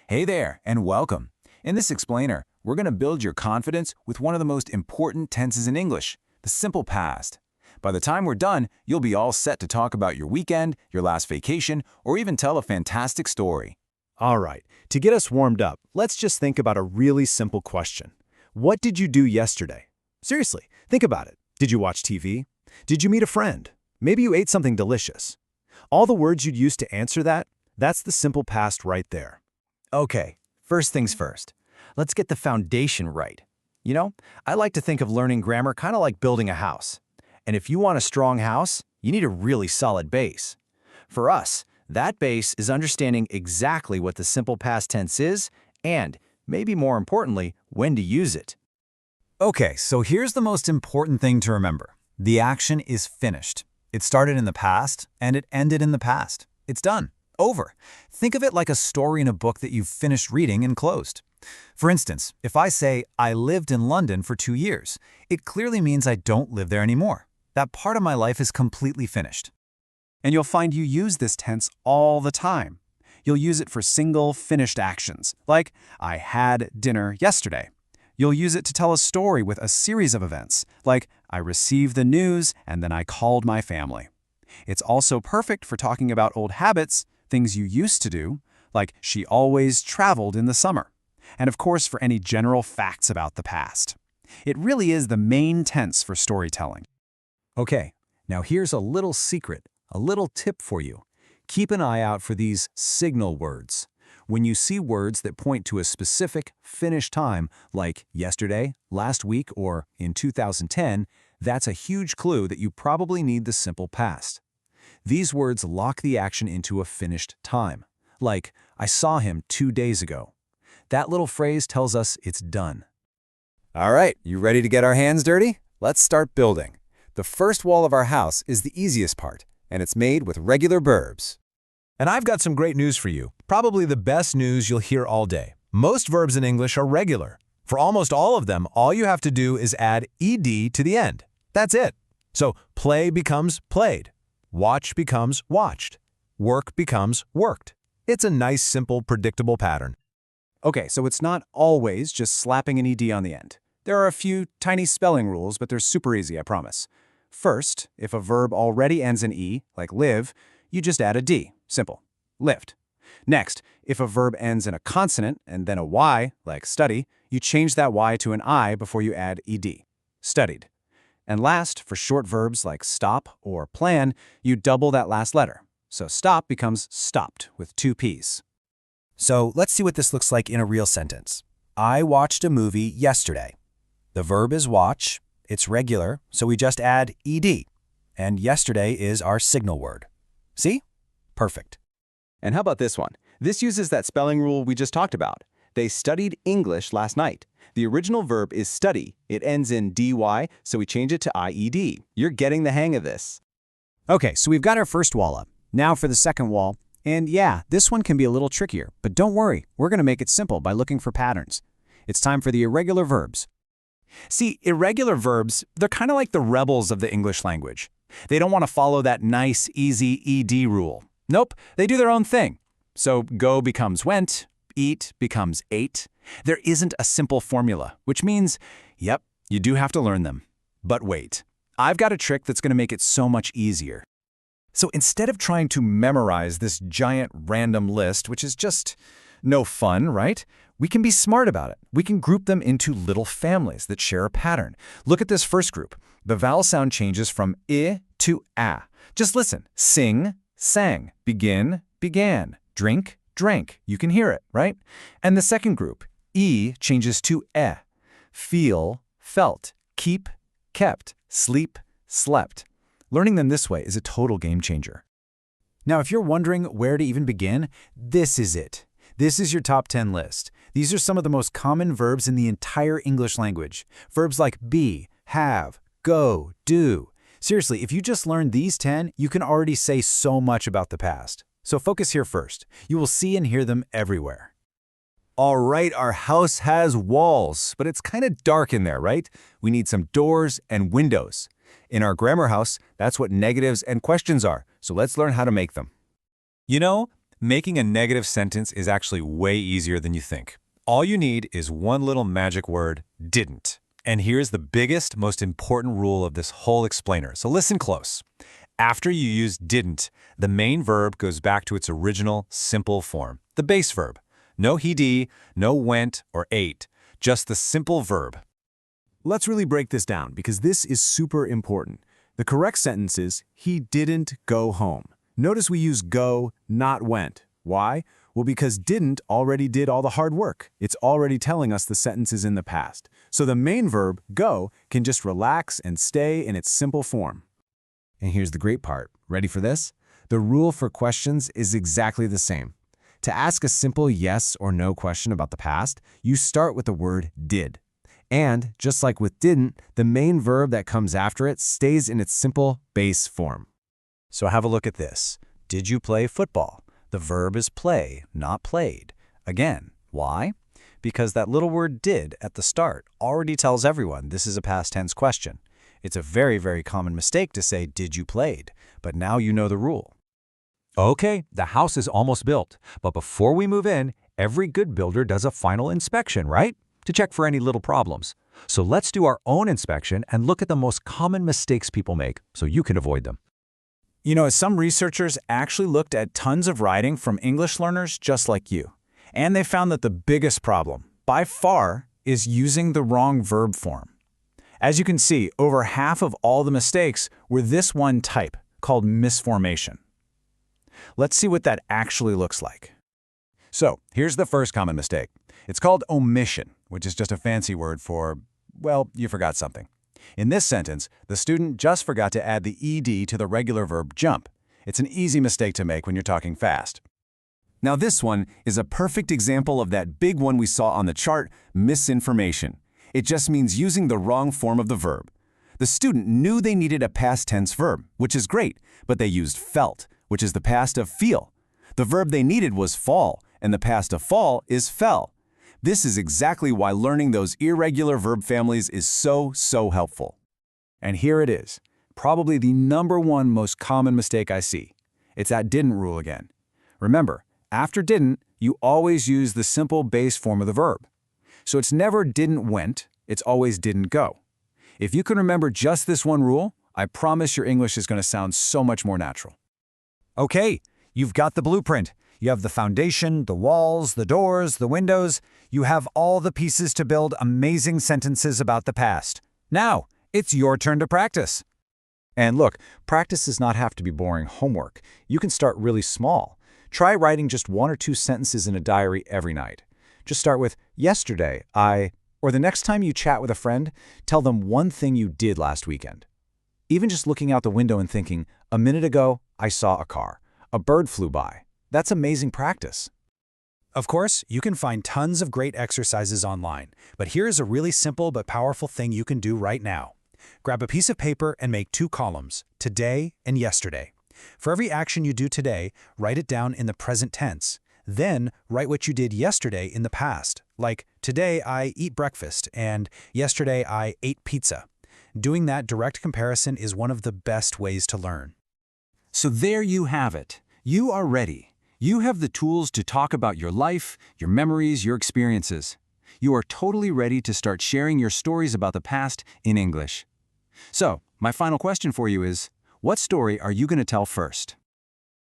Hey there, and welcome. In this explainer, we're going to build your confidence with one of the most important tenses in English, the simple past. By the time we're done, you'll be all set to talk about your weekend, your last vacation, or even tell a fantastic story. All right, to get us warmed up, let's just think about a really simple question. What did you do yesterday? Seriously, think about it. Did you watch TV? Did you meet a friend? Maybe you ate something delicious. All the words you'd use to answer that's the simple past right there. Okay, first things first. Let's get the foundation right. You know, I like to think of learning grammar kind of like building a house. And if you want a strong house, you need a really solid base. For us, that base is understanding exactly what the simple past tense is and, maybe more importantly, when to use it. Okay, so here's the most important thing to remember. The action is finished. It started in the past, and it ended in the past. It's done. Over. Think of it like a story in a book that you've finished reading and closed. For instance, if I say, I lived in London for 2 years, it clearly means I don't live there anymore. That part of my life is completely finished. And you'll find you use this tense all the time. You'll use it for single, finished actions, like, I had dinner yesterday. You'll use it to tell a story with a series of events, like, I received the news and then I called my family. It's also perfect for talking about old habits, things you used to do, like she always traveled in the summer. And of course, for any general facts about the past. It really is the main tense for storytelling. Okay, now here's a little secret, a little tip for you. Keep an eye out for these signal words. When you see words that point to a specific, finished time, like yesterday, last week, or in 2010, that's a huge clue that you probably need the simple past. These words lock the action into a finished time, like, I saw him 2 days ago. That little phrase tells us it's done. All right, you ready to get our hands dirty? Let's start building. The first wall of our house is the easiest part, and it's made with regular verbs. And I've got some great news for you. Probably the best news you'll hear all day. Most verbs in English are regular. For almost all of them, all you have to do is add ed to the end. That's it. So play becomes played. Watch becomes watched. Work becomes worked. It's a nice, simple, predictable pattern. Okay, so it's not always just slapping an ed on the end. There are a few tiny spelling rules, but they're super easy, I promise. First, if a verb already ends in e, like live, you just add a d. Simple. Lived. Next, if a verb ends in a consonant and then a y, like study, you change that y to an I before you add ed. Studied. And last, for short verbs like stop or plan, you double that last letter. So stop becomes stopped with 2 P's. So let's see what this looks like in a real sentence. I watched a movie yesterday. The verb is watch. It's regular, so we just add ed. And yesterday is our signal word. See? Perfect. And how about this one? This uses that spelling rule we just talked about. They studied English last night. The original verb is study. It ends in dy, so we change it to ied. You're getting the hang of this. Okay, so we've got our first wall up. Now for the second wall. And yeah, this one can be a little trickier, but don't worry, we're going to make it simple by looking for patterns. It's time for the irregular verbs. See, irregular verbs, they're kind of like the rebels of the English language. They don't want to follow that nice, easy ed rule. Nope, they do their own thing. So go becomes went, eat becomes ate. There isn't a simple formula, which means, yep, you do have to learn them. But wait, I've got a trick that's going to make it so much easier. So instead of trying to memorize this giant random list, which is just no fun, right? We can be smart about it. We can group them into little families that share a pattern. Look at this first group. The vowel sound changes from I to a. Just listen. Sing, sang. Begin, began. Drink, drank. You can hear it, right? And the second group, E changes to e. Feel, felt. Keep, kept. Sleep, slept. Learning them this way is a total game changer. Now, if you're wondering where to even begin, this is it. This is your top 10 list. These are some of the most common verbs in the entire English language. Verbs like be, have, go, do. Seriously, if you just learned these 10, you can already say so much about the past. So focus here first. You will see and hear them everywhere. All right, our house has walls, but it's kind of dark in there, right? We need some doors and windows. In our grammar house, that's what negatives and questions are, so let's learn how to make them. You know, Making a negative sentence is actually way easier than you think. All you need is one little magic word, didn't. And here's the biggest, most important rule of this whole explainer, so listen close. After you use didn't, the main verb goes back to its original, simple form, the base verb. No he, no went or ate, just the simple verb. Let's really break this down because this is super important. The correct sentence is, he didn't go home. Notice we use go, not went. Why? Well, because didn't already did all the hard work. It's already telling us the sentence is in the past. So the main verb, go, can just relax and stay in its simple form. And here's the great part. Ready for this? The rule for questions is exactly the same. To ask a simple yes or no question about the past, you start with the word did. And, just like with didn't, the main verb that comes after it stays in its simple base form. So have a look at this. Did you play football? The verb is play, not played. Again, why? Because that little word did at the start already tells everyone this is a past tense question. It's a very, very common mistake to say, did you played? But now you know the rule. Okay, the house is almost built, but before we move in, every good builder does a final inspection, right? To check for any little problems. So let's do our own inspection and look at the most common mistakes people make so you can avoid them. You know, some researchers actually looked at tons of writing from English learners just like you. And they found that the biggest problem, by far, is using the wrong verb form. As you can see, over half of all the mistakes were this one type, called misformation. Let's see what that actually looks like. So, here's the first common mistake. It's called omission, which is just a fancy word for, well, you forgot something. In this sentence, the student just forgot to add the ed to the regular verb jump. It's an easy mistake to make when you're talking fast. Now this one is a perfect example of that big one we saw on the chart, misinformation. It just means using the wrong form of the verb. The student knew they needed a past tense verb, which is great, but they used felt, which is the past of feel. The verb they needed was fall, and the past of fall is fell. This is exactly why learning those irregular verb families is so helpful. And here it is, probably the #1 most common mistake I see. It's that didn't rule again. Remember, after didn't, you always use the simple base form of the verb. So it's never didn't went, it's always didn't go. If you can remember just this one rule, I promise your English is going to sound so much more natural. Okay, you've got the blueprint. You have the foundation, the walls, the doors, the windows. You have all the pieces to build amazing sentences about the past. Now, it's your turn to practice. And look, practice does not have to be boring homework. You can start really small. Try writing just 1 or 2 sentences in a diary every night. Just start with, yesterday, or the next time you chat with a friend, tell them one thing you did last weekend. Even just looking out the window and thinking, a minute ago, I saw a car. A bird flew by. That's amazing practice. Of course, you can find tons of great exercises online, but here's a really simple but powerful thing you can do right now. Grab a piece of paper and make 2 columns, today and yesterday. For every action you do today, write it down in the present tense. Then, write what you did yesterday in the past, like, today I eat breakfast and yesterday I ate pizza. Doing that direct comparison is one of the best ways to learn. So there you have it. You are ready. You have the tools to talk about your life, your memories, your experiences. You are totally ready to start sharing your stories about the past in English. So, my final question for you is, what story are you going to tell first?